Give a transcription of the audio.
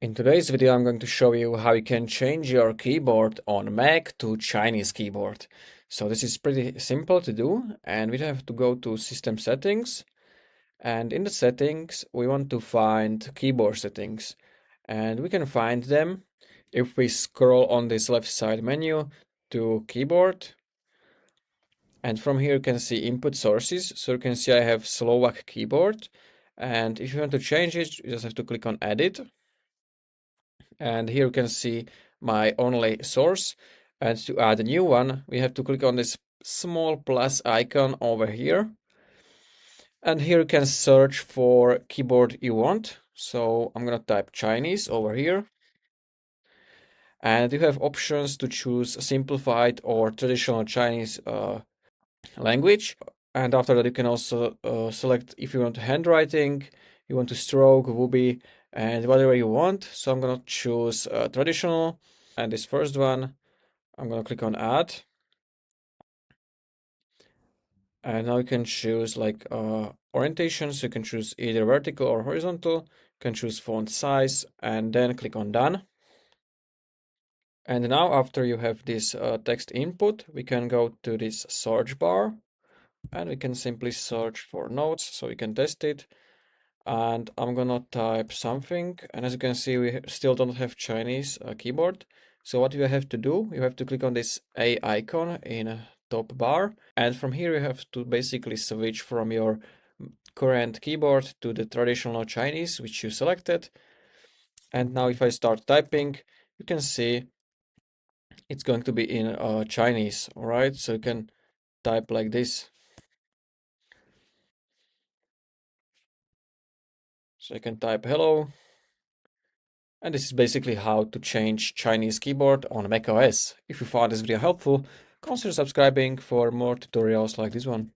In today's video, I'm going to show you how you can change your keyboard on Mac to Chinese keyboard. So this is pretty simple to do, and we have to go to System Settings, and in the settings, we want to find keyboard settings, and we can find them if we scroll on this left side menu to keyboard, and from here you can see input sources. So you can see I have Slovak keyboard, and if you want to change it, you just have to click on Edit. And here you can see my only source, and to add a new one we have to click on this small plus icon over here, and here you can search for keyboard you want. So I'm gonna type Chinese over here, and you have options to choose simplified or traditional Chinese language. And after that you can also select if you want handwriting, you want to stroke, wooby, and whatever you want. So I'm gonna choose traditional, and this first one I'm gonna click on add, and now you can choose like orientation. So you can choose either vertical or horizontal. You can choose font size, and then click on done. And now after you have this text input, we can go to this search bar, and we can simply search for notes so we can test it. And I'm gonna type something, and as you can see we still don't have Chinese keyboard. So what you have to do, you have to click on this A icon in top bar, and from here you have to basically switch from your current keyboard to the traditional Chinese which you selected. And now if I start typing, you can see it's going to be in Chinese. All right, so you can type like this. So you can type hello. And this is basically how to change Chinese keyboard on macOS. If you found this video helpful, consider subscribing for more tutorials like this one.